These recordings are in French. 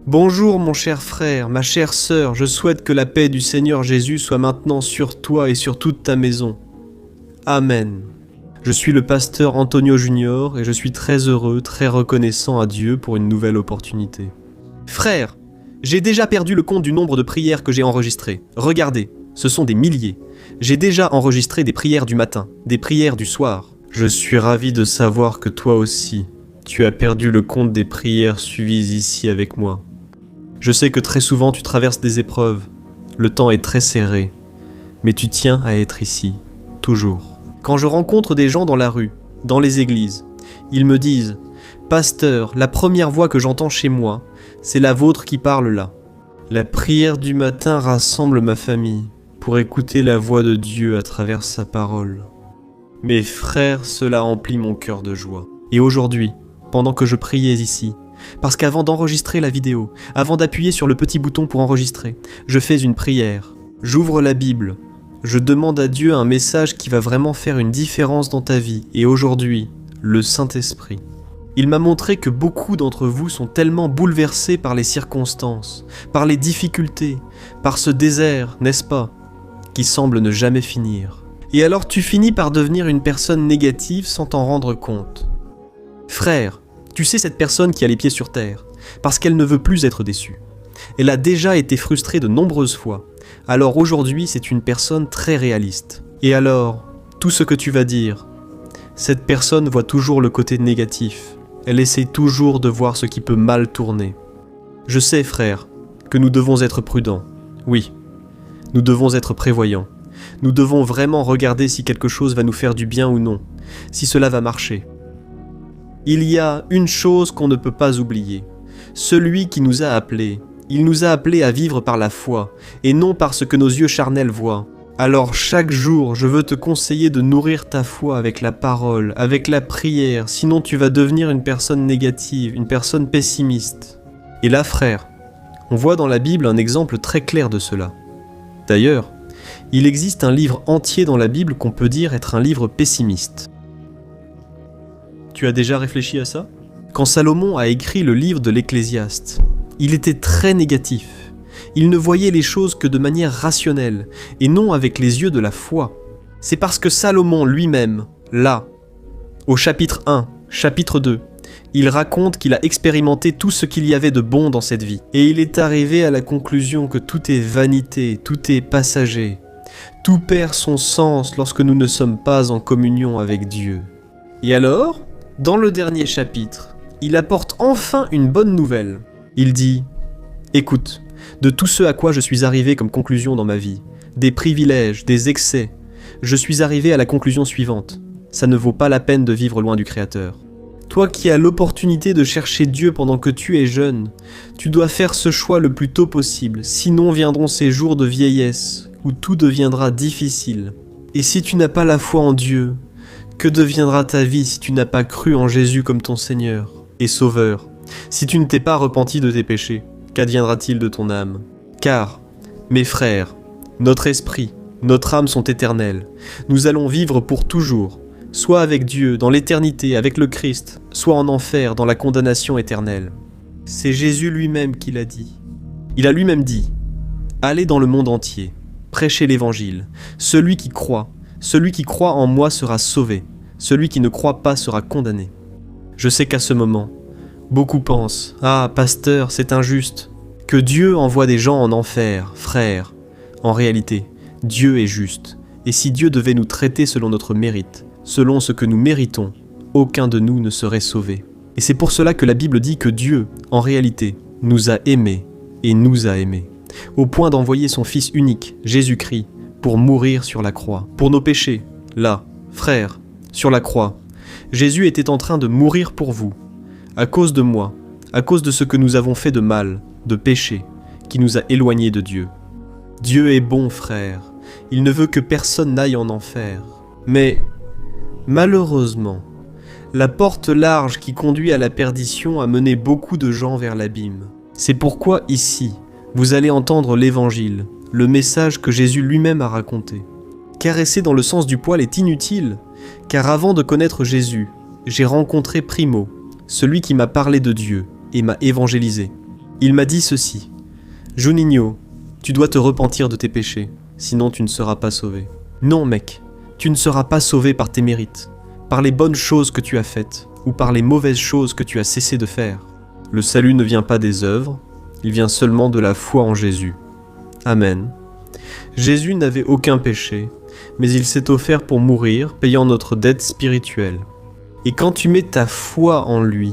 Bonjour mon cher frère, ma chère sœur, je souhaite que la paix du Seigneur Jésus soit maintenant sur toi et sur toute ta maison. Amen. Je suis le pasteur Antonio Junior et je suis très heureux, très reconnaissant à Dieu pour une nouvelle opportunité. Frère, j'ai déjà perdu le compte du nombre de prières que j'ai enregistrées. Regardez, ce sont des milliers. J'ai déjà enregistré des prières du matin, des prières du soir. Je suis ravi de savoir que toi aussi, tu as perdu le compte des prières suivies ici avec moi. Je sais que très souvent tu traverses des épreuves, le temps est très serré, mais tu tiens à être ici, toujours. Quand je rencontre des gens dans la rue, dans les églises, ils me disent « Pasteur, la première voix que j'entends chez moi, c'est la vôtre qui parle là. La prière du matin rassemble ma famille pour écouter la voix de Dieu à travers sa parole. Mes frères, cela emplit mon cœur de joie. Et aujourd'hui, pendant que je priais ici, parce qu'avant d'enregistrer la vidéo, avant d'appuyer sur le petit bouton pour enregistrer, je fais une prière, j'ouvre la Bible, je demande à Dieu un message qui va vraiment faire une différence dans ta vie, et aujourd'hui, le Saint-Esprit. Il m'a montré que beaucoup d'entre vous sont tellement bouleversés par les circonstances, par les difficultés, par ce désert, n'est-ce pas, qui semble ne jamais finir. Et alors tu finis par devenir une personne négative sans t'en rendre compte. Frère, tu sais cette personne qui a les pieds sur terre, parce qu'elle ne veut plus être déçue. Elle a déjà été frustrée de nombreuses fois, alors aujourd'hui c'est une personne très réaliste. Et alors, tout ce que tu vas dire, cette personne voit toujours le côté négatif, elle essaie toujours de voir ce qui peut mal tourner. Je sais frère, que nous devons être prudents, oui, nous devons être prévoyants. Nous devons vraiment regarder si quelque chose va nous faire du bien ou non, si cela va marcher. Il y a une chose qu'on ne peut pas oublier. Celui qui nous a appelés, il nous a appelés à vivre par la foi, et non par ce que nos yeux charnels voient. Alors chaque jour, je veux te conseiller de nourrir ta foi avec la parole, avec la prière, sinon tu vas devenir une personne négative, une personne pessimiste. Et là, frère, on voit dans la Bible un exemple très clair de cela. D'ailleurs, il existe un livre entier dans la Bible qu'on peut dire être un livre pessimiste. Tu as déjà réfléchi à ça ? Quand Salomon a écrit le livre de l'Ecclésiaste, il était très négatif. Il ne voyait les choses que de manière rationnelle, et non avec les yeux de la foi. C'est parce que Salomon lui-même, là, au chapitre 1, chapitre 2, il raconte qu'il a expérimenté tout ce qu'il y avait de bon dans cette vie. Et il est arrivé à la conclusion que tout est vanité, tout est passager. Tout perd son sens lorsque nous ne sommes pas en communion avec Dieu. Et alors, dans le dernier chapitre, il apporte enfin une bonne nouvelle. Il dit « Écoute, de tout ce à quoi je suis arrivé comme conclusion dans ma vie, des privilèges, des excès, je suis arrivé à la conclusion suivante. Ça ne vaut pas la peine de vivre loin du Créateur. Toi qui as l'opportunité de chercher Dieu pendant que tu es jeune, tu dois faire ce choix le plus tôt possible, sinon viendront ces jours de vieillesse où tout deviendra difficile. Et si tu n'as pas la foi en Dieu, que deviendra ta vie si tu n'as pas cru en Jésus comme ton Seigneur et Sauveur? Si tu ne t'es pas repenti de tes péchés, qu'adviendra-t-il de ton âme? Car, mes frères, notre esprit, notre âme sont éternels. Nous allons vivre pour toujours, soit avec Dieu dans l'éternité, avec le Christ, soit en enfer dans la condamnation éternelle. C'est Jésus lui-même qui l'a dit. Il a lui-même dit « Allez dans le monde entier, prêchez l'évangile. Celui qui croit en moi sera sauvé. Celui qui ne croit pas sera condamné. » Je sais qu'à ce moment, beaucoup pensent « Ah, pasteur, c'est injuste. Que Dieu envoie des gens en enfer, frère. » En réalité, Dieu est juste. Et si Dieu devait nous traiter selon notre mérite, selon ce que nous méritons, aucun de nous ne serait sauvé. Et c'est pour cela que la Bible dit que Dieu, en réalité, nous a aimés et nous a aimés, au point d'envoyer son Fils unique, Jésus-Christ, pour mourir sur la croix, pour nos péchés. Là, frère, sur la croix, Jésus était en train de mourir pour vous, à cause de moi, à cause de ce que nous avons fait de mal, de péché, qui nous a éloignés de Dieu. Dieu est bon, frère, il ne veut que personne n'aille en enfer. Mais, malheureusement, la porte large qui conduit à la perdition a mené beaucoup de gens vers l'abîme. C'est pourquoi ici, vous allez entendre l'évangile, le message que Jésus lui-même a raconté. Caresser dans le sens du poil est inutile, car avant de connaître Jésus, j'ai rencontré Primo, celui qui m'a parlé de Dieu et m'a évangélisé. Il m'a dit ceci: Juninho, tu dois te repentir de tes péchés, sinon tu ne seras pas sauvé. Non mec, tu ne seras pas sauvé par tes mérites, par les bonnes choses que tu as faites, ou par les mauvaises choses que tu as cessé de faire. Le salut ne vient pas des œuvres, il vient seulement de la foi en Jésus. Amen. Jésus n'avait aucun péché, mais il s'est offert pour mourir, payant notre dette spirituelle. Et quand tu mets ta foi en lui,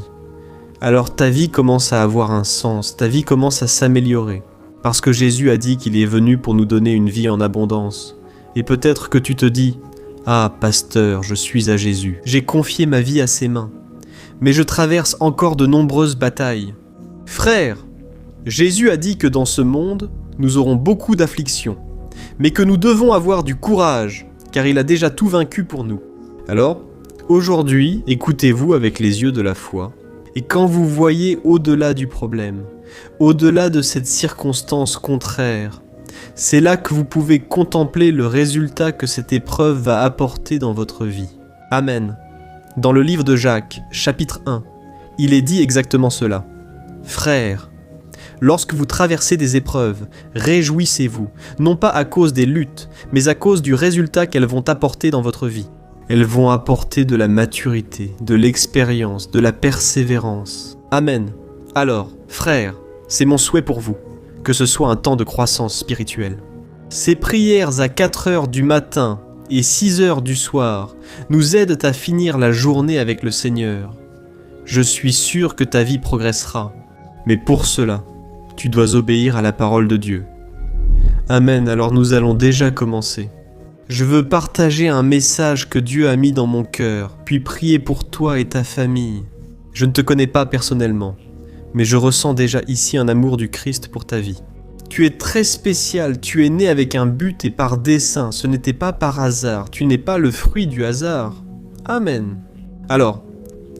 alors ta vie commence à avoir un sens, ta vie commence à s'améliorer. Parce que Jésus a dit qu'il est venu pour nous donner une vie en abondance. Et peut-être que tu te dis: ah, pasteur, je suis à Jésus, j'ai confié ma vie à ses mains. Mais je traverse encore de nombreuses batailles. Frère, Jésus a dit que dans ce monde, nous aurons beaucoup d'afflictions, mais que nous devons avoir du courage, car il a déjà tout vaincu pour nous. Alors, aujourd'hui, écoutez-vous avec les yeux de la foi, et quand vous voyez au-delà du problème, au-delà de cette circonstance contraire, c'est là que vous pouvez contempler le résultat que cette épreuve va apporter dans votre vie. Amen. Dans le livre de Jacques, chapitre 1, il est dit exactement cela. Frères, lorsque vous traversez des épreuves, réjouissez-vous, non pas à cause des luttes, mais à cause du résultat qu'elles vont apporter dans votre vie. Elles vont apporter de la maturité, de l'expérience, de la persévérance. Amen. Alors, frères, c'est mon souhait pour vous, que ce soit un temps de croissance spirituelle. Ces prières à 4 heures du matin et 6 heures du soir nous aident à finir la journée avec le Seigneur. Je suis sûr que ta vie progressera, mais pour cela, tu dois obéir à la parole de Dieu. Amen, alors nous allons déjà commencer. Je veux partager un message que Dieu a mis dans mon cœur, puis prier pour toi et ta famille. Je ne te connais pas personnellement, mais je ressens déjà ici un amour du Christ pour ta vie. Tu es très spécial, tu es né avec un but et par dessein, ce n'était pas par hasard, tu n'es pas le fruit du hasard. Amen. Alors,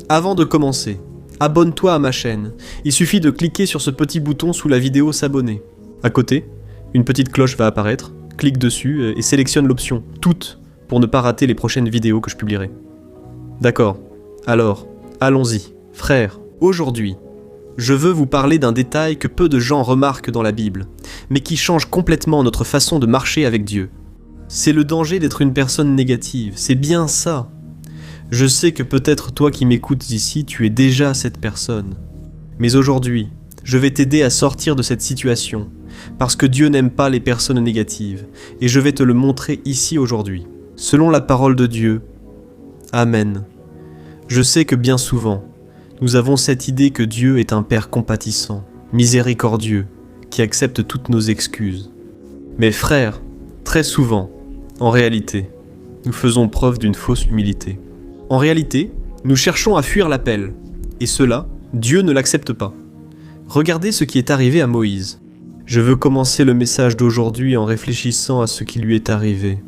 avant de commencer, abonne-toi à ma chaîne. Il suffit de cliquer sur ce petit bouton sous la vidéo s'abonner. À côté, une petite cloche va apparaître, clique dessus et sélectionne l'option « Toutes » pour ne pas rater les prochaines vidéos que je publierai. D'accord, alors, allons-y. Frères, aujourd'hui, je veux vous parler d'un détail que peu de gens remarquent dans la Bible, mais qui change complètement notre façon de marcher avec Dieu. C'est le danger d'être une personne négative, c'est bien ça. Je sais que peut-être toi qui m'écoutes ici, tu es déjà cette personne. Mais aujourd'hui, je vais t'aider à sortir de cette situation, parce que Dieu n'aime pas les personnes négatives, et je vais te le montrer ici aujourd'hui. Selon la parole de Dieu, Amen. Je sais que bien souvent, nous avons cette idée que Dieu est un Père compatissant, miséricordieux, qui accepte toutes nos excuses. Mais frères, très souvent, en réalité, nous faisons preuve d'une fausse humilité. En réalité, nous cherchons à fuir l'appel, et cela, Dieu ne l'accepte pas. Regardez ce qui est arrivé à Moïse. Je veux commencer le message d'aujourd'hui en réfléchissant à ce qui lui est arrivé.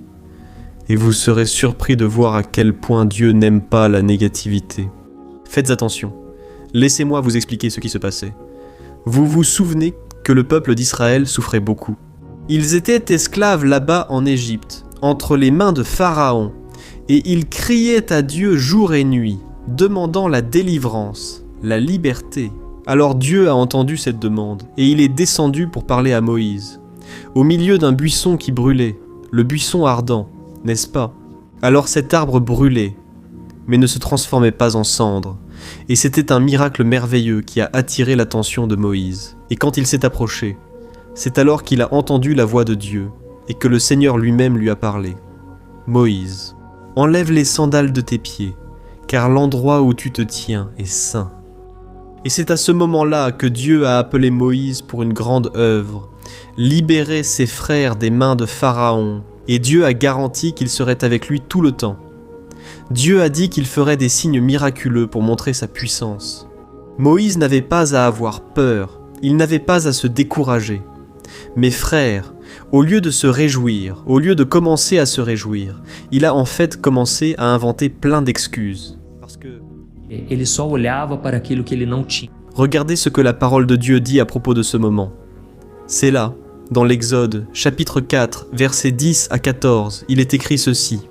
Et vous serez surpris de voir à quel point Dieu n'aime pas la négativité. Faites attention. Laissez-moi vous expliquer ce qui se passait. Vous vous souvenez que le peuple d'Israël souffrait beaucoup. Ils étaient esclaves là-bas en Égypte, entre les mains de Pharaon, et ils criaient à Dieu jour et nuit, demandant la délivrance, la liberté. Alors Dieu a entendu cette demande, et il est descendu pour parler à Moïse. Au milieu d'un buisson qui brûlait, le buisson ardent, n'est-ce pas? Alors cet arbre brûlait, mais ne se transformait pas en cendre. Et c'était un miracle merveilleux qui a attiré l'attention de Moïse. Et quand il s'est approché, c'est alors qu'il a entendu la voix de Dieu, et que le Seigneur lui-même lui a parlé. Moïse, enlève les sandales de tes pieds, car l'endroit où tu te tiens est saint. Et c'est à ce moment-là que Dieu a appelé Moïse pour une grande œuvre, libérer ses frères des mains de Pharaon, et Dieu a garanti qu'il serait avec lui tout le temps. Dieu a dit qu'il ferait des signes miraculeux pour montrer sa puissance. Moïse n'avait pas à avoir peur, il n'avait pas à se décourager. Mes frères, au lieu de se réjouir, au lieu de commencer à se réjouir, il a en fait commencé à inventer plein d'excuses. Parce que ele só olhava para aquilo que ele não tinha. Regardez ce que la parole de Dieu dit à propos de ce moment. C'est là, dans l'Exode, chapitre 4, versets 10 à 14, il est écrit ceci.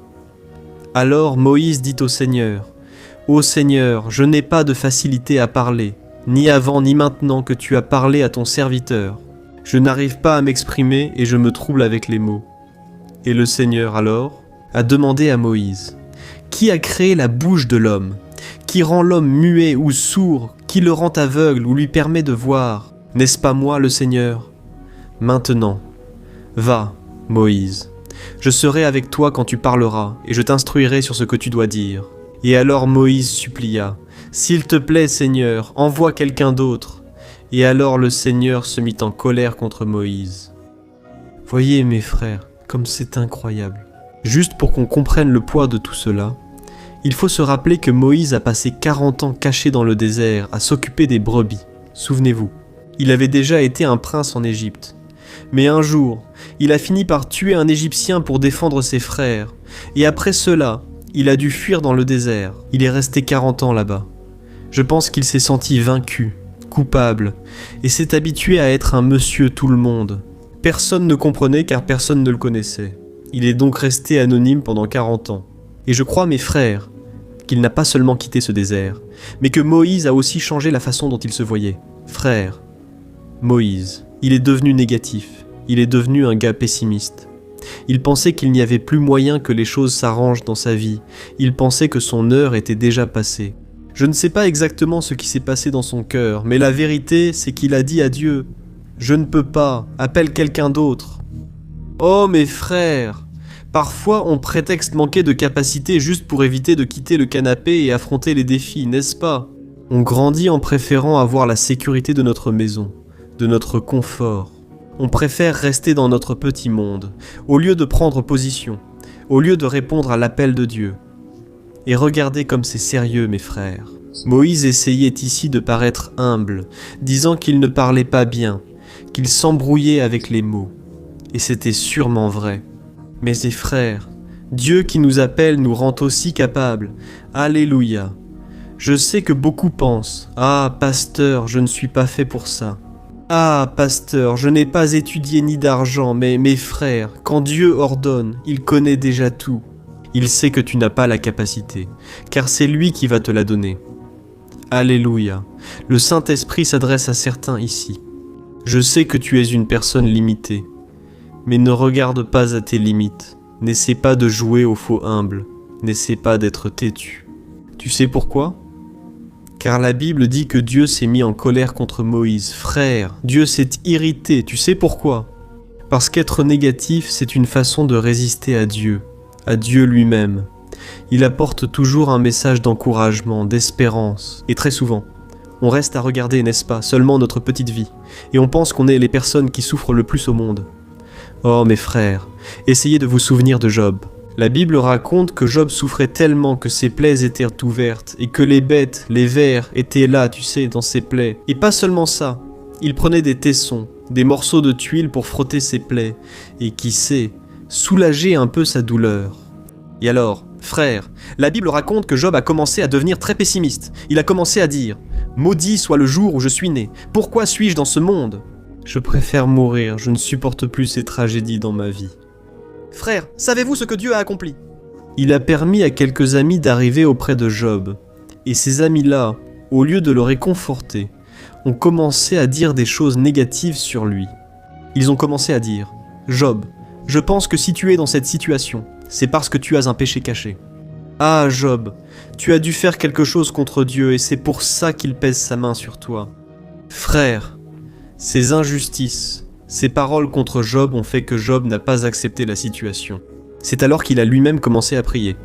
Alors Moïse dit au Seigneur, « Ô Seigneur, je n'ai pas de facilité à parler, ni avant ni maintenant que tu as parlé à ton serviteur. Je n'arrive pas à m'exprimer et je me trouble avec les mots. » Et le Seigneur alors a demandé à Moïse, « Qui a créé la bouche de l'homme ? Qui rend l'homme muet ou sourd ? Qui le rend aveugle ou lui permet de voir ? N'est-ce pas moi le Seigneur ? Maintenant, va, Moïse. Je serai avec toi quand tu parleras, et je t'instruirai sur ce que tu dois dire. » Et alors Moïse supplia, « S'il te plaît, Seigneur, envoie quelqu'un d'autre. » Et alors le Seigneur se mit en colère contre Moïse. Voyez mes frères, comme c'est incroyable. Juste pour qu'on comprenne le poids de tout cela, il faut se rappeler que Moïse a passé 40 ans caché dans le désert à s'occuper des brebis. Souvenez-vous, il avait déjà été un prince en Égypte. Mais un jour, il a fini par tuer un Égyptien pour défendre ses frères. Et après cela, il a dû fuir dans le désert. Il est resté 40 ans là-bas. Je pense qu'il s'est senti vaincu, coupable, et s'est habitué à être un monsieur tout le monde. Personne ne comprenait car personne ne le connaissait. Il est donc resté anonyme pendant 40 ans. Et je crois, mes frères, qu'il n'a pas seulement quitté ce désert, mais que Moïse a aussi changé la façon dont il se voyait. Frère, Moïse, il est devenu négatif. Il est devenu un gars pessimiste. Il pensait qu'il n'y avait plus moyen que les choses s'arrangent dans sa vie. Il pensait que son heure était déjà passée. Je ne sais pas exactement ce qui s'est passé dans son cœur, mais la vérité, c'est qu'il a dit à Dieu, « Je ne peux pas, appelle quelqu'un d'autre. » Oh mes frères, parfois on prétexte manquer de capacité juste pour éviter de quitter le canapé et affronter les défis, n'est-ce pas ? On grandit en préférant avoir la sécurité de notre maison, de notre confort. On préfère rester dans notre petit monde, au lieu de prendre position, au lieu de répondre à l'appel de Dieu. Et regardez comme c'est sérieux, mes frères. Moïse essayait ici de paraître humble, disant qu'il ne parlait pas bien, qu'il s'embrouillait avec les mots. Et c'était sûrement vrai. Mais mes frères, Dieu qui nous appelle nous rend aussi capables. Alléluia. Je sais que beaucoup pensent, « Ah, pasteur, je ne suis pas fait pour ça. » Ah, pasteur, je n'ai pas étudié ni d'argent, mais mes frères, quand Dieu ordonne, il connaît déjà tout. Il sait que tu n'as pas la capacité, car c'est lui qui va te la donner. Alléluia. Le Saint-Esprit s'adresse à certains ici. Je sais que tu es une personne limitée, mais ne regarde pas à tes limites. N'essaie pas de jouer au faux humble. N'essaie pas d'être têtu. Tu sais pourquoi ? Car la Bible dit que Dieu s'est mis en colère contre Moïse. Frère, Dieu s'est irrité. Tu sais pourquoi ? Parce qu'être négatif, c'est une façon de résister à Dieu lui-même. Il apporte toujours un message d'encouragement, d'espérance. Et très souvent, on reste à regarder, n'est-ce pas, seulement notre petite vie. Et on pense qu'on est les personnes qui souffrent le plus au monde. Oh mes frères, essayez de vous souvenir de Job. La Bible raconte que Job souffrait tellement que ses plaies étaient ouvertes et que les bêtes, les vers étaient là, tu sais, dans ses plaies. Et pas seulement ça, il prenait des tessons, des morceaux de tuiles pour frotter ses plaies et qui sait, soulager un peu sa douleur. Et alors, frère, la Bible raconte que Job a commencé à devenir très pessimiste. Il a commencé à dire « Maudit soit le jour où je suis né. Pourquoi suis-je dans ce monde ? Je préfère mourir, je ne supporte plus ces tragédies dans ma vie. » Frère, savez-vous ce que Dieu a accompli ? Il a permis à quelques amis d'arriver auprès de Job. Et ces amis-là, au lieu de le réconforter, ont commencé à dire des choses négatives sur lui. Ils ont commencé à dire « Job, je pense que si tu es dans cette situation, c'est parce que tu as un péché caché. Ah Job, tu as dû faire quelque chose contre Dieu et c'est pour ça qu'il pèse sa main sur toi. » Frère, ces injustices, ces paroles contre Job ont fait que Job n'a pas accepté la situation. C'est alors qu'il a lui-même commencé à prier.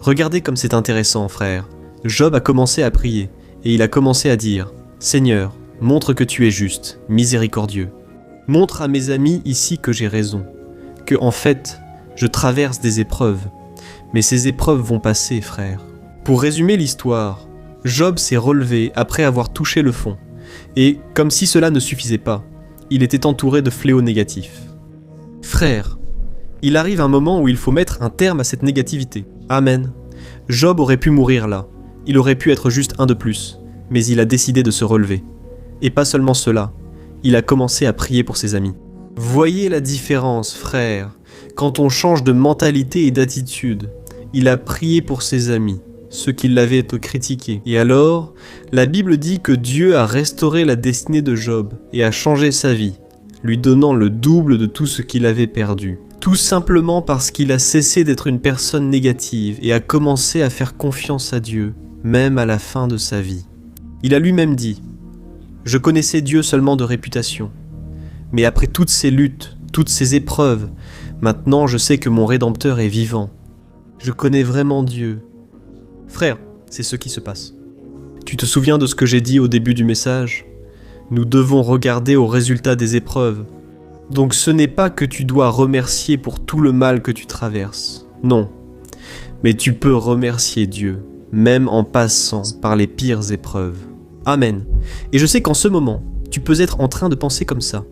Regardez comme c'est intéressant, frère. Job a commencé à prier, et il a commencé à dire « Seigneur, montre que tu es juste, miséricordieux. Montre à mes amis ici que j'ai raison, que en fait, je traverse des épreuves. Mais ces épreuves vont passer, frère. » Pour résumer l'histoire, Job s'est relevé après avoir touché le fond, et comme si cela ne suffisait pas, il était entouré de fléaux négatifs. Frère, il arrive un moment où il faut mettre un terme à cette négativité. Amen. Job aurait pu mourir là. Il aurait pu être juste un de plus. Mais il a décidé de se relever. Et pas seulement cela. Il a commencé à prier pour ses amis. Voyez la différence, frère. Quand on change de mentalité et d'attitude, il a prié pour ses amis. ceux qui l'avaient critiqué. Et alors, la Bible dit que Dieu a restauré la destinée de Job et a changé sa vie, lui donnant le double de tout ce qu'il avait perdu. Tout simplement parce qu'il a cessé d'être une personne négative et a commencé à faire confiance à Dieu, même à la fin de sa vie. Il a lui-même dit « Je connaissais Dieu seulement de réputation, mais après toutes ces luttes, toutes ces épreuves, maintenant je sais que mon Rédempteur est vivant. Je connais vraiment Dieu. » Frère, c'est ce qui se passe. Tu te souviens de ce que j'ai dit au début du message ? Nous devons regarder au résultat des épreuves. Donc ce n'est pas que tu dois remercier pour tout le mal que tu traverses. Non. Mais tu peux remercier Dieu, même en passant par les pires épreuves. Amen. Et je sais qu'en ce moment, tu peux être en train de penser comme ça.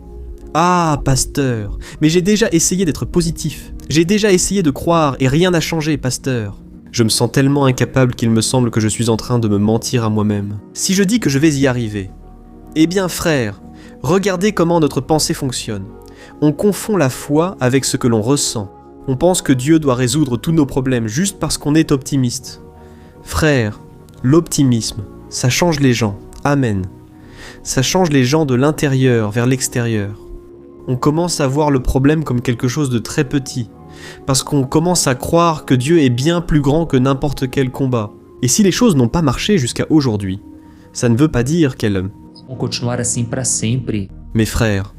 Ah, pasteur, mais j'ai déjà essayé d'être positif. J'ai déjà essayé de croire et rien n'a changé, pasteur. Je me sens tellement incapable qu'il me semble que je suis en train de me mentir à moi-même. Si je dis que je vais y arriver, eh bien frère, regardez comment notre pensée fonctionne. On confond la foi avec ce que l'on ressent. On pense que Dieu doit résoudre tous nos problèmes juste parce qu'on est optimiste. Frère, l'optimisme, ça change les gens. Amen. Ça change les gens de l'intérieur vers l'extérieur. On commence à voir le problème comme quelque chose de très petit, parce qu'on commence à croire que Dieu est bien plus grand que n'importe quel combat. Et si les choses n'ont pas marché jusqu'à aujourd'hui, ça ne veut pas dire qu'elles... Vão continuar assim para sempre. Mes frères,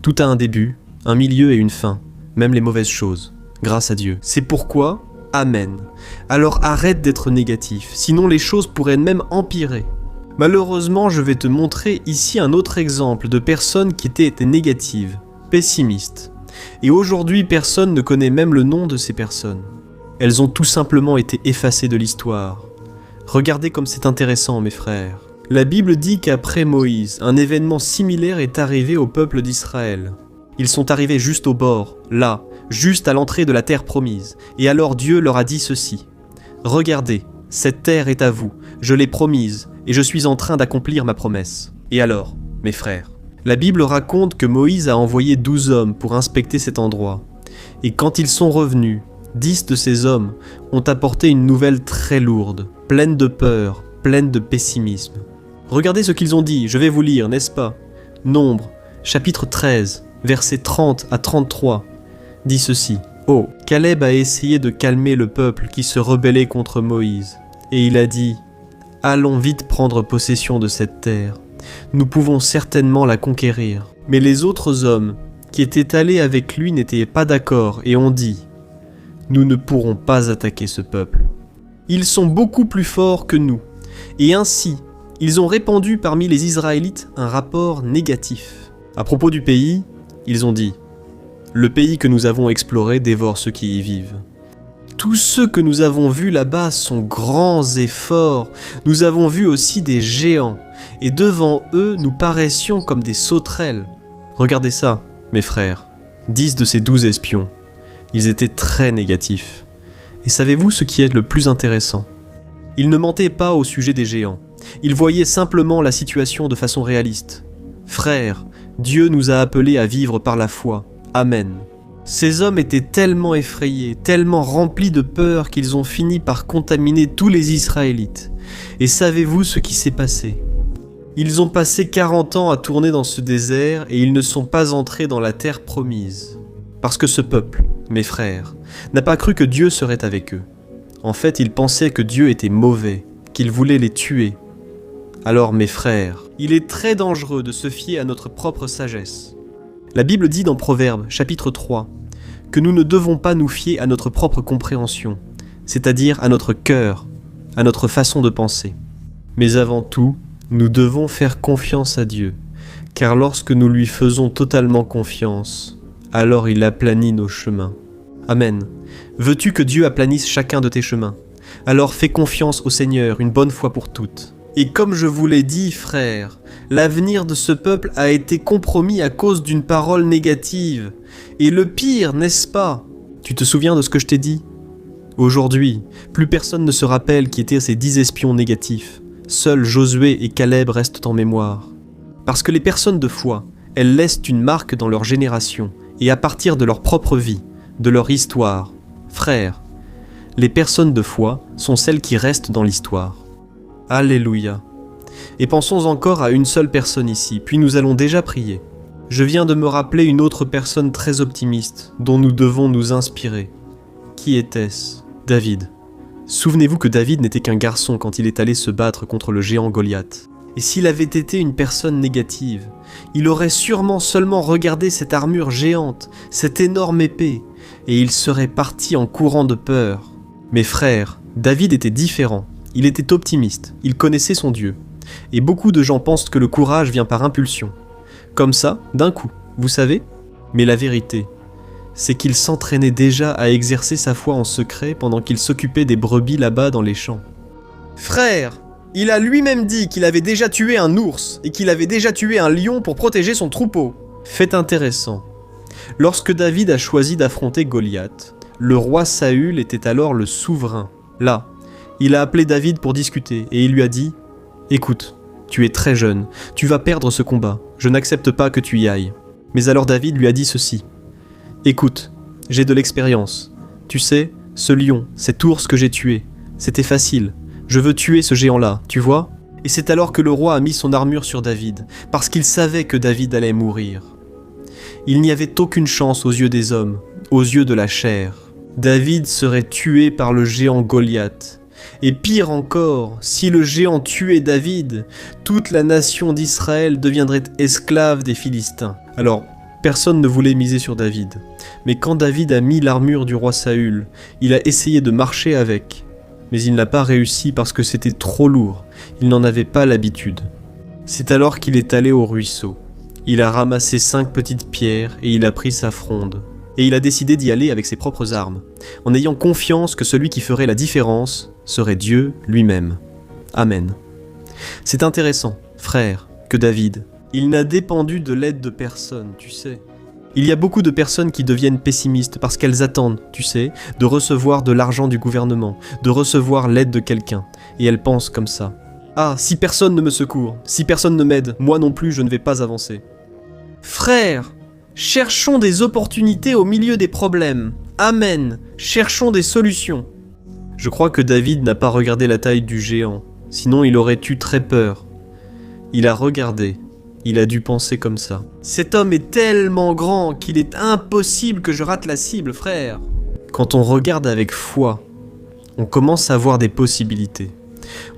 tout a un début, un milieu et une fin, même les mauvaises choses, grâce à Dieu. C'est pourquoi, Amen. Alors arrête d'être négatif, sinon les choses pourraient même empirer. Malheureusement, je vais te montrer ici un autre exemple de personnes qui étaient négatives, pessimistes. Et aujourd'hui, personne ne connaît même le nom de ces personnes. Elles ont tout simplement été effacées de l'histoire. Regardez comme c'est intéressant, mes frères. La Bible dit qu'après Moïse, un événement similaire est arrivé au peuple d'Israël. Ils sont arrivés juste au bord, là, juste à l'entrée de la terre promise. Et alors Dieu leur a dit ceci. « Regardez, cette terre est à vous, je l'ai promise, et je suis en train d'accomplir ma promesse. » Et alors, mes frères, la Bible raconte que Moïse a envoyé 12 hommes pour inspecter cet endroit. Et quand ils sont revenus, 10 de ces hommes ont apporté une nouvelle très lourde, pleine de peur, pleine de pessimisme. Regardez ce qu'ils ont dit, je vais vous lire, n'est-ce pas ? Nombre, chapitre 13, versets 30 à 33, dit ceci. « Oh, Caleb a essayé de calmer le peuple qui se rebellait contre Moïse. Et il a dit, « Allons vite prendre possession de cette terre. Nous pouvons certainement la conquérir. » Mais les autres hommes qui étaient allés avec lui n'étaient pas d'accord et ont dit, « Nous ne pourrons pas attaquer ce peuple. Ils sont beaucoup plus forts que nous. » Et ainsi, ils ont répandu parmi les Israélites un rapport négatif. À propos du pays, ils ont dit « Le pays que nous avons exploré dévore ceux qui y vivent. » Tous ceux que nous avons vus là-bas sont grands et forts. Nous avons vu aussi des géants. Et devant eux, nous paraissions comme des sauterelles. Regardez ça, mes frères. 10 de ces 12 espions. Ils étaient très négatifs. Et savez-vous ce qui est le plus intéressant ? Ils ne mentaient pas au sujet des géants. Ils voyaient simplement la situation de façon réaliste. Frères, Dieu nous a appelés à vivre par la foi. Amen. Ces hommes étaient tellement effrayés, tellement remplis de peur qu'ils ont fini par contaminer tous les Israélites. Et savez-vous ce qui s'est passé ? Ils ont passé 40 ans à tourner dans ce désert et ils ne sont pas entrés dans la terre promise. Parce que ce peuple, mes frères, n'a pas cru que Dieu serait avec eux. En fait, ils pensaient que Dieu était mauvais, qu'il voulait les tuer. Alors mes frères, il est très dangereux de se fier à notre propre sagesse. La Bible dit dans Proverbes, chapitre 3, que nous ne devons pas nous fier à notre propre compréhension, c'est-à-dire à notre cœur, à notre façon de penser. Mais avant tout, nous devons faire confiance à Dieu, car lorsque nous lui faisons totalement confiance, alors il aplanit nos chemins. Amen. Veux-tu que Dieu aplanisse chacun de tes chemins ? Alors fais confiance au Seigneur une bonne fois pour toutes. Et comme je vous l'ai dit, frères, l'avenir de ce peuple a été compromis à cause d'une parole négative. Et le pire, n'est-ce pas ? Tu te souviens de ce que je t'ai dit ? Aujourd'hui, plus personne ne se rappelle qui étaient ces 10 espions négatifs. Seuls Josué et Caleb restent en mémoire. Parce que les personnes de foi, elles laissent une marque dans leur génération et à partir de leur propre vie, de leur histoire. Frères, Les personnes de foi sont celles qui restent dans l'histoire. Alléluia. Et pensons encore à une seule personne ici, puis nous allons déjà prier. Je viens de me rappeler une autre personne très optimiste, dont nous devons nous inspirer. Qui était-ce? David. Souvenez-vous que David n'était qu'un garçon quand il est allé se battre contre le géant Goliath. Et s'il avait été une personne négative, il aurait sûrement seulement regardé cette armure géante, cette énorme épée, et il serait parti en courant de peur. Mes frères, David était différent, il était optimiste, il connaissait son Dieu. Et beaucoup de gens pensent que le courage vient par impulsion. Comme ça, d'un coup, vous savez? Mais la vérité, c'est qu'il s'entraînait déjà à exercer sa foi en secret pendant qu'il s'occupait des brebis là-bas dans les champs. Frère, il a lui-même dit qu'il avait déjà tué un ours et qu'il avait déjà tué un lion pour protéger son troupeau. Fait intéressant. Lorsque David a choisi d'affronter Goliath, le roi Saül était alors le souverain. Là, il a appelé David pour discuter et il lui a dit « Écoute, tu es très jeune, tu vas perdre ce combat, je n'accepte pas que tu y ailles. » Mais alors David lui a dit ceci « Écoute, j'ai de l'expérience. Tu sais, ce lion, cet ours que j'ai tué, c'était facile. Je veux tuer ce géant-là, tu vois ?» Et c'est alors que le roi a mis son armure sur David, parce qu'il savait que David allait mourir. Il n'y avait aucune chance aux yeux des hommes, aux yeux de la chair. David serait tué par le géant Goliath. Et pire encore, si le géant tuait David, toute la nation d'Israël deviendrait esclave des Philistins. Alors, personne ne voulait miser sur David. Mais quand David a mis l'armure du roi Saül, il a essayé de marcher avec. Mais il n'a pas réussi parce que c'était trop lourd. Il n'en avait pas l'habitude. C'est alors qu'il est allé au ruisseau. Il a ramassé 5 petites pierres et il a pris sa fronde. Et il a décidé d'y aller avec ses propres armes, en ayant confiance que celui qui ferait la différence serait Dieu lui-même. Amen. C'est intéressant, frère, que David, il n'a dépendu de l'aide de personne, tu sais. Il y a beaucoup de personnes qui deviennent pessimistes parce qu'elles attendent, tu sais, de recevoir de l'argent du gouvernement, de recevoir l'aide de quelqu'un, et elles pensent comme ça. Ah, si personne ne me secourt, si personne ne m'aide, moi non plus je ne vais pas avancer. Frère, cherchons des opportunités au milieu des problèmes. Amen. Cherchons des solutions. Je crois que David n'a pas regardé la taille du géant, sinon il aurait eu très peur. Il a regardé. Il a dû penser comme ça. Cet homme est tellement grand qu'il est impossible que je rate la cible, frère. Quand on regarde avec foi, on commence à voir des possibilités.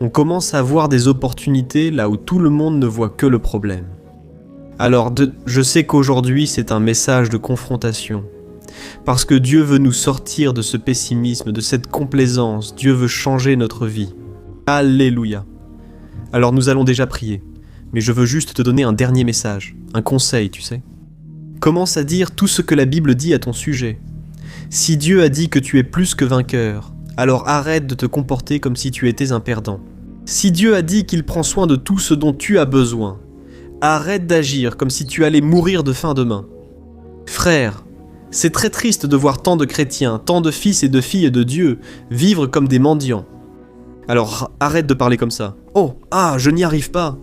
On commence à voir des opportunités là où tout le monde ne voit que le problème. Alors, je sais qu'aujourd'hui c'est un message de confrontation. Parce que Dieu veut nous sortir de ce pessimisme, de cette complaisance. Dieu veut changer notre vie. Alléluia. Alors nous allons déjà prier. Mais je veux juste te donner un dernier message, un conseil, tu sais. Commence à dire tout ce que la Bible dit à ton sujet. Si Dieu a dit que tu es plus que vainqueur, alors arrête de te comporter comme si tu étais un perdant. Si Dieu a dit qu'il prend soin de tout ce dont tu as besoin, arrête d'agir comme si tu allais mourir de faim demain. Frère, c'est très triste de voir tant de chrétiens, tant de fils et de filles de Dieu vivre comme des mendiants. Alors arrête de parler comme ça. Oh, je n'y arrive pas.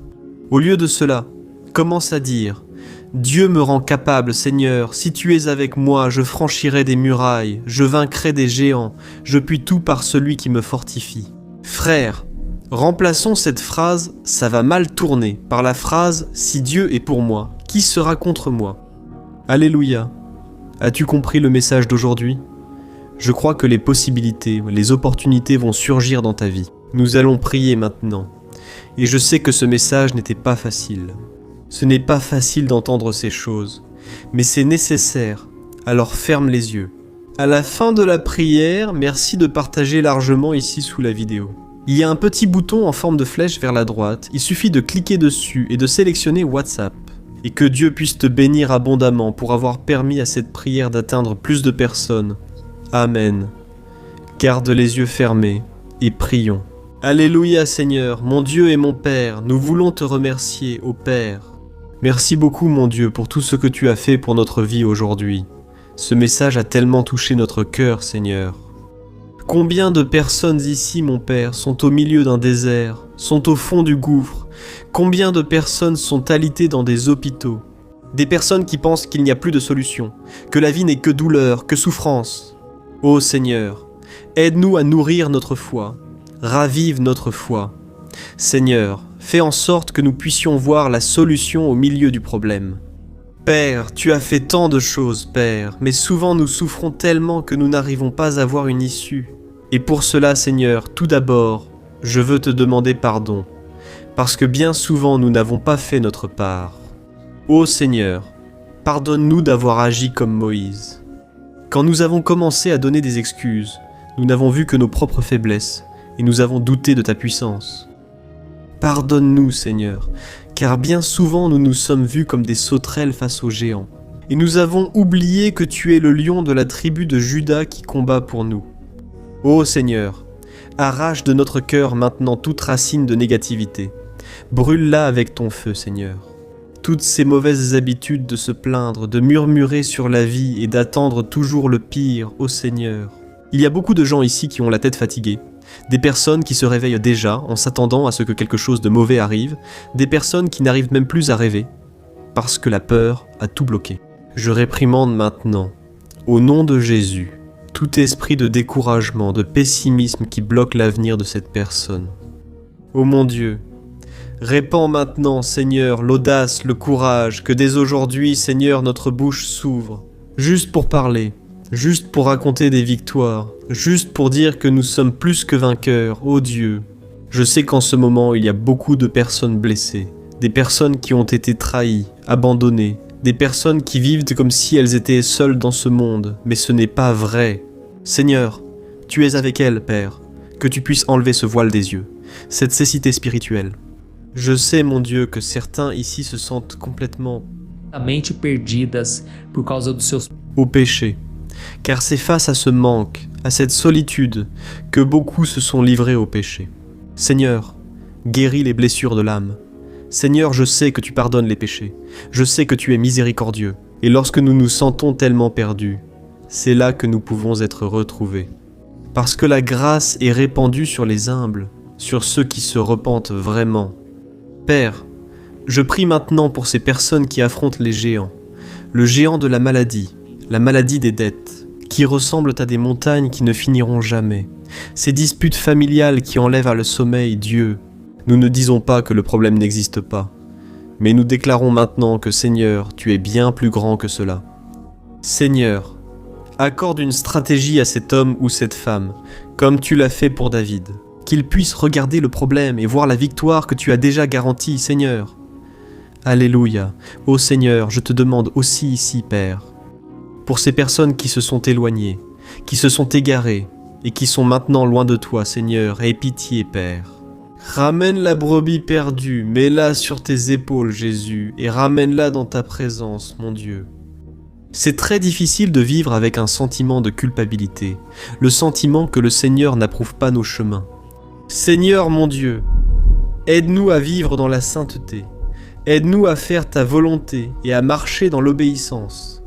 Au lieu de cela, commence à dire « Dieu me rend capable, Seigneur, si tu es avec moi, je franchirai des murailles, je vaincrai des géants, je puis tout par celui qui me fortifie. » Frère, remplaçons cette phrase « ça va mal tourner » par la phrase « si Dieu est pour moi, qui sera contre moi ?» Alléluia. As-tu compris le message d'aujourd'hui ? Je crois que les possibilités, les opportunités vont surgir dans ta vie. Nous allons prier maintenant. Et je sais que ce message n'était pas facile. Ce n'est pas facile d'entendre ces choses, mais c'est nécessaire, alors ferme les yeux. À la fin de la prière, merci de partager largement ici sous la vidéo. Il y a un petit bouton en forme de flèche vers la droite, il suffit de cliquer dessus et de sélectionner WhatsApp. Et que Dieu puisse te bénir abondamment pour avoir permis à cette prière d'atteindre plus de personnes. Amen. Garde les yeux fermés et prions. Alléluia Seigneur, mon Dieu et mon Père, nous voulons te remercier, ô Père. Merci beaucoup mon Dieu pour tout ce que tu as fait pour notre vie aujourd'hui. Ce message a tellement touché notre cœur, Seigneur. Combien de personnes ici, mon Père, sont au milieu d'un désert, sont au fond du gouffre? Combien de personnes sont alitées dans des hôpitaux? Des personnes qui pensent qu'il n'y a plus de solution, que la vie n'est que douleur, que souffrance. Ô Seigneur, Aide-nous à nourrir notre foi. Ravive notre foi. Seigneur, fais en sorte que nous puissions voir la solution au milieu du problème. Père, tu as fait tant de choses, Père, mais souvent nous souffrons tellement que nous n'arrivons pas à voir une issue. Et pour cela, Seigneur, tout d'abord, je veux te demander pardon, parce que bien souvent nous n'avons pas fait notre part. Ô Seigneur, pardonne-nous d'avoir agi comme Moïse. Quand nous avons commencé à donner des excuses, nous n'avons vu que nos propres faiblesses, et nous avons douté de ta puissance. Pardonne-nous, Seigneur, car bien souvent nous nous sommes vus comme des sauterelles face aux géants, et nous avons oublié que tu es le lion de la tribu de Juda qui combat pour nous. Ô Seigneur, arrache de notre cœur maintenant toute racine de négativité. Brûle-la avec ton feu, Seigneur. Toutes ces mauvaises habitudes de se plaindre, de murmurer sur la vie et d'attendre toujours le pire, ô Seigneur. Il y a beaucoup de gens ici qui ont la tête fatiguée. Des personnes qui se réveillent déjà en s'attendant à ce que quelque chose de mauvais arrive, des personnes qui n'arrivent même plus à rêver, parce que la peur a tout bloqué. Je réprimande maintenant, au nom de Jésus, tout esprit de découragement, de pessimisme qui bloque l'avenir de cette personne. Ô mon Dieu, répands maintenant, Seigneur, l'audace, le courage, que dès aujourd'hui, Seigneur, notre bouche s'ouvre, juste pour parler, juste pour raconter des victoires, juste pour dire que nous sommes plus que vainqueurs, ô Dieu. Je sais qu'en ce moment, il y a beaucoup de personnes blessées, des personnes qui ont été trahies, abandonnées, des personnes qui vivent comme si elles étaient seules dans ce monde, mais ce n'est pas vrai. Seigneur, tu es avec elles, Père, que tu puisses enlever ce voile des yeux, cette cécité spirituelle. Je sais, mon Dieu, que certains ici se sentent complètement perdidas por causa dos seus au péché, car c'est face à ce manque, à cette solitude, que beaucoup se sont livrés au péché. Seigneur, guéris les blessures de l'âme. Seigneur, je sais que tu pardonnes les péchés, je sais que tu es miséricordieux, et lorsque nous nous sentons tellement perdus, c'est là que nous pouvons être retrouvés. Parce que la grâce est répandue sur les humbles, sur ceux qui se repentent vraiment. Père, je prie maintenant pour ces personnes qui affrontent les géants, le géant de la maladie des dettes, qui ressemblent à des montagnes qui ne finiront jamais, ces disputes familiales qui enlèvent le sommeil, Dieu. Nous ne disons pas que le problème n'existe pas, mais nous déclarons maintenant que Seigneur, tu es bien plus grand que cela. Seigneur, accorde une stratégie à cet homme ou cette femme, comme tu l'as fait pour David, qu'il puisse regarder le problème et voir la victoire que tu as déjà garantie, Seigneur. Alléluia. Ô Seigneur, je te demande aussi ici, Père, pour ces personnes qui se sont éloignées, qui se sont égarées et qui sont maintenant loin de toi, Seigneur, aie pitié, Père. Ramène la brebis perdue, mets-la sur tes épaules, Jésus, et ramène-la dans ta présence, mon Dieu. C'est très difficile de vivre avec un sentiment de culpabilité, le sentiment que le Seigneur n'approuve pas nos chemins. Seigneur mon Dieu, aide-nous à vivre dans la sainteté, aide-nous à faire ta volonté et à marcher dans l'obéissance.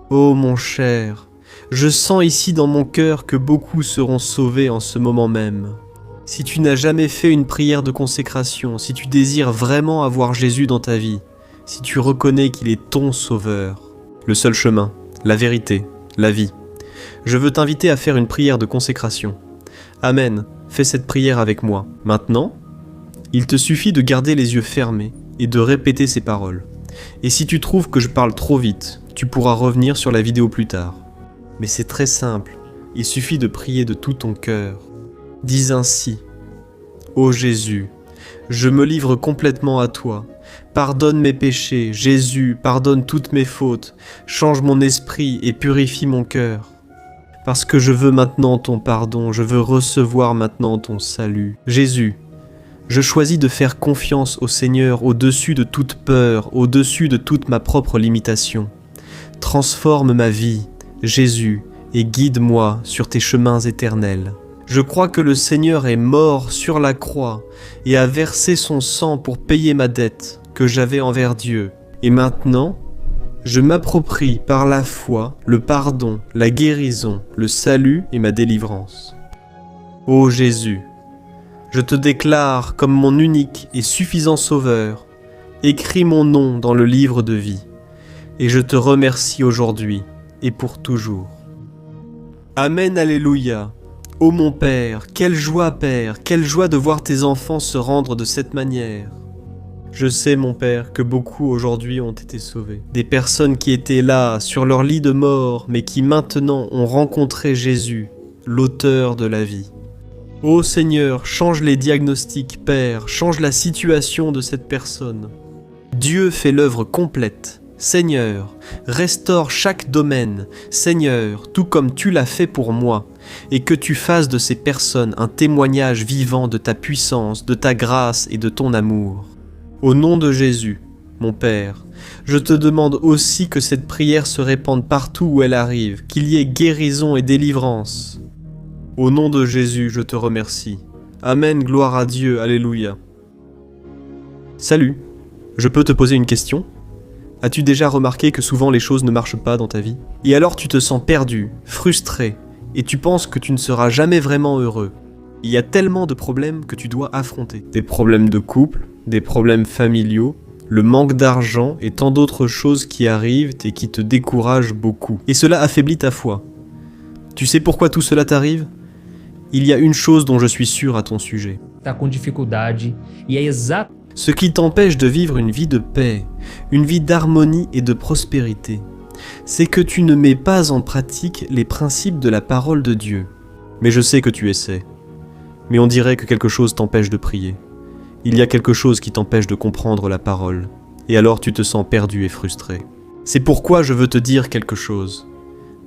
Ô mon cher, je sens ici dans mon cœur que beaucoup seront sauvés en ce moment même. Si tu n'as jamais fait une prière de consécration, si tu désires vraiment avoir Jésus dans ta vie, si tu reconnais qu'il est ton sauveur, le seul chemin, la vérité, la vie, je veux t'inviter à faire une prière de consécration. Amen, fais cette prière avec moi. Maintenant, il te suffit de garder les yeux fermés et de répéter ces paroles. Et si tu trouves que je parle trop vite, tu pourras revenir sur la vidéo plus tard. Mais c'est très simple, il suffit de prier de tout ton cœur. Dis ainsi: Ô Jésus, je me livre complètement à toi. Pardonne mes péchés, Jésus, pardonne toutes mes fautes. Change mon esprit et purifie mon cœur. Parce que je veux maintenant ton pardon, je veux recevoir maintenant ton salut. Jésus, je choisis de faire confiance au Seigneur au-dessus de toute peur, au-dessus de toute ma propre limitation. Transforme ma vie, Jésus, et guide-moi sur tes chemins éternels. Je crois que le Seigneur est mort sur la croix et a versé son sang pour payer ma dette que j'avais envers Dieu. Et maintenant, je m'approprie par la foi le pardon, la guérison, le salut et ma délivrance. Ô Jésus, je te déclare comme mon unique et suffisant Sauveur. Écris mon nom dans le livre de vie, et je te remercie aujourd'hui et pour toujours. Amen, alléluia. Ô mon Père, quelle joie, Père, quelle joie de voir tes enfants se rendre de cette manière. Je sais, mon Père, que beaucoup aujourd'hui ont été sauvés. Des personnes qui étaient là, sur leur lit de mort, mais qui maintenant ont rencontré Jésus, l'auteur de la vie. Ô Seigneur, change les diagnostics, Père, change la situation de cette personne. Dieu fait l'œuvre complète. Seigneur, restaure chaque domaine, Seigneur, tout comme tu l'as fait pour moi, et que tu fasses de ces personnes un témoignage vivant de ta puissance, de ta grâce et de ton amour. Au nom de Jésus, mon Père, je te demande aussi que cette prière se répande partout où elle arrive, qu'il y ait guérison et délivrance. Au nom de Jésus, je te remercie. Amen, gloire à Dieu, alléluia. Salut, je peux te poser une question ? As-tu déjà remarqué que souvent les choses ne marchent pas dans ta vie ? Et alors tu te sens perdu, frustré, et tu penses que tu ne seras jamais vraiment heureux. Il y a tellement de problèmes que tu dois affronter. Des problèmes de couple, des problèmes familiaux, le manque d'argent et tant d'autres choses qui arrivent et qui te découragent beaucoup. Et cela affaiblit ta foi. Tu sais pourquoi tout cela t'arrive ? Il y a une chose dont je suis sûr à ton sujet. Tá com dificuldade e é exato. Ce qui t'empêche de vivre une vie de paix, une vie d'harmonie et de prospérité, c'est que tu ne mets pas en pratique les principes de la parole de Dieu. Mais je sais que tu essaies. Mais on dirait que quelque chose t'empêche de prier. Il y a quelque chose qui t'empêche de comprendre la parole. Et alors tu te sens perdu et frustré. C'est pourquoi je veux te dire quelque chose.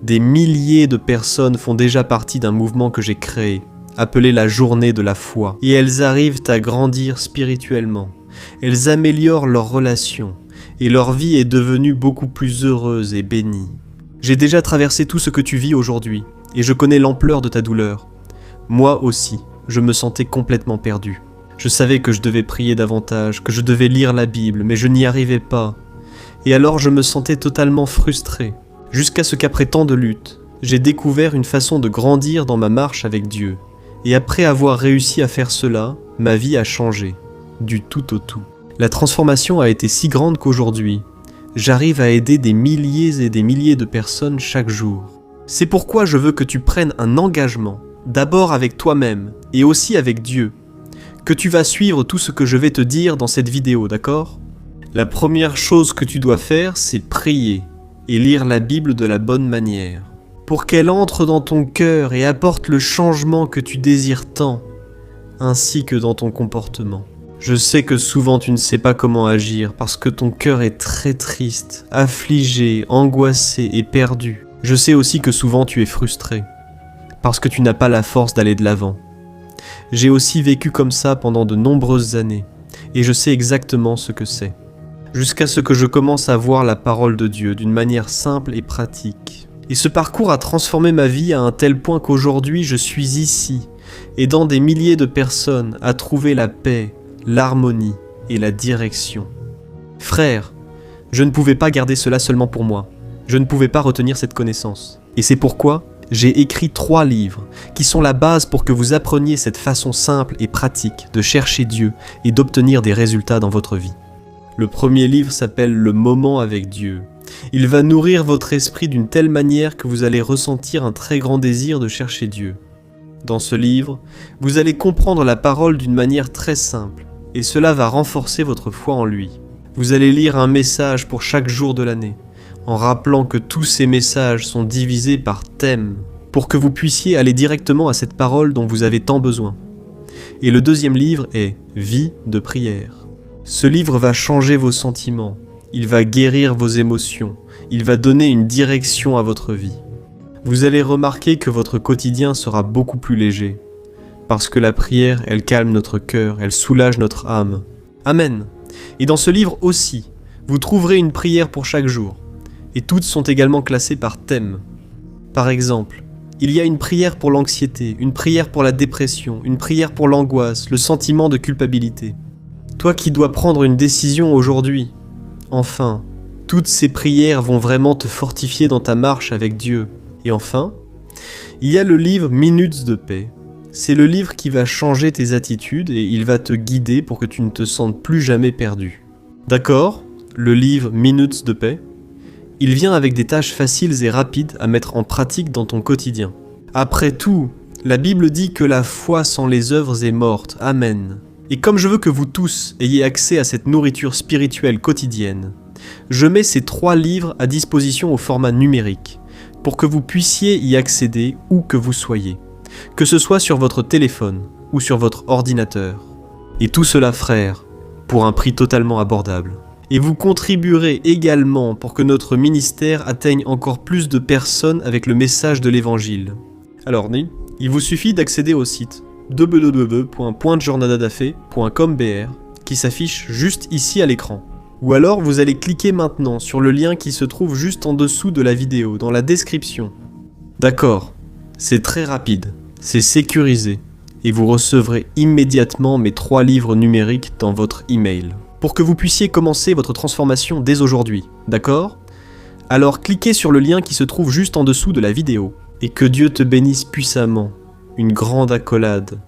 Des milliers de personnes font déjà partie d'un mouvement que j'ai créé, appelé la journée de la foi. Et elles arrivent à grandir spirituellement. Elles améliorent leurs relations. Et leur vie est devenue beaucoup plus heureuse et bénie. J'ai déjà traversé tout ce que tu vis aujourd'hui. Et je connais l'ampleur de ta douleur. Moi aussi, je me sentais complètement perdu. Je savais que je devais prier davantage, que je devais lire la Bible, mais je n'y arrivais pas. Et alors je me sentais totalement frustré. Jusqu'à ce qu'après tant de luttes, j'ai découvert une façon de grandir dans ma marche avec Dieu. Et après avoir réussi à faire cela, ma vie a changé, du tout au tout. La transformation a été si grande qu'aujourd'hui, j'arrive à aider des milliers et des milliers de personnes chaque jour. C'est pourquoi je veux que tu prennes un engagement, d'abord avec toi-même et aussi avec Dieu, que tu vas suivre tout ce que je vais te dire dans cette vidéo, d'accord ? La première chose que tu dois faire, c'est prier et lire la Bible de la bonne manière, pour qu'elle entre dans ton cœur et apporte le changement que tu désires tant, ainsi que dans ton comportement. Je sais que souvent tu ne sais pas comment agir parce que ton cœur est très triste, affligé, angoissé et perdu. Je sais aussi que souvent tu es frustré, parce que tu n'as pas la force d'aller de l'avant. J'ai aussi vécu comme ça pendant de nombreuses années, et je sais exactement ce que c'est. Jusqu'à ce que je commence à voir la parole de Dieu d'une manière simple et pratique. Et ce parcours a transformé ma vie à un tel point qu'aujourd'hui je suis ici, aidant des milliers de personnes à trouver la paix, l'harmonie et la direction. Frère, je ne pouvais pas garder cela seulement pour moi. Je ne pouvais pas retenir cette connaissance. Et c'est pourquoi j'ai écrit 3 livres qui sont la base pour que vous appreniez cette façon simple et pratique de chercher Dieu et d'obtenir des résultats dans votre vie. Le premier livre s'appelle « Le moment avec Dieu ». Il va nourrir votre esprit d'une telle manière que vous allez ressentir un très grand désir de chercher Dieu. Dans ce livre, vous allez comprendre la parole d'une manière très simple, et cela va renforcer votre foi en lui. Vous allez lire un message pour chaque jour de l'année, en rappelant que tous ces messages sont divisés par thème, pour que vous puissiez aller directement à cette parole dont vous avez tant besoin. Et le deuxième livre est « Vie de prière ». Ce livre va changer vos sentiments, il va guérir vos émotions, il va donner une direction à votre vie. Vous allez remarquer que votre quotidien sera beaucoup plus léger, parce que la prière, elle calme notre cœur, elle soulage notre âme. Amen. Et dans ce livre aussi, vous trouverez une prière pour chaque jour, et toutes sont également classées par thème. Par exemple, il y a une prière pour l'anxiété, une prière pour la dépression, une prière pour l'angoisse, le sentiment de culpabilité. Toi qui dois prendre une décision aujourd'hui, enfin, toutes ces prières vont vraiment te fortifier dans ta marche avec Dieu. Et enfin, il y a le livre Minutes de paix. C'est le livre qui va changer tes attitudes et il va te guider pour que tu ne te sentes plus jamais perdu. D'accord ? Le livre Minutes de paix, il vient avec des tâches faciles et rapides à mettre en pratique dans ton quotidien. Après tout, La Bible dit que la foi sans les œuvres est morte. Amen. Et comme je veux que vous tous ayez accès à cette nourriture spirituelle quotidienne, je mets ces 3 livres à disposition au format numérique, pour que vous puissiez y accéder où que vous soyez, que ce soit sur votre téléphone ou sur votre ordinateur. Et tout cela, frères, pour un prix totalement abordable. Et vous contribuerez également pour que notre ministère atteigne encore plus de personnes avec le message de l'Évangile. Alors, il vous suffit d'accéder au site www.pointejornadadafe.com.br qui s'affiche juste ici à l'écran. Ou alors vous allez cliquer maintenant sur le lien qui se trouve juste en dessous de la vidéo, dans la description. D'accord, c'est très rapide, c'est sécurisé, et vous recevrez immédiatement mes 3 livres numériques dans votre email. Pour que vous puissiez commencer votre transformation dès aujourd'hui, d'accord ? Alors cliquez sur le lien qui se trouve juste en dessous de la vidéo, et que Dieu te bénisse puissamment. Une grande accolade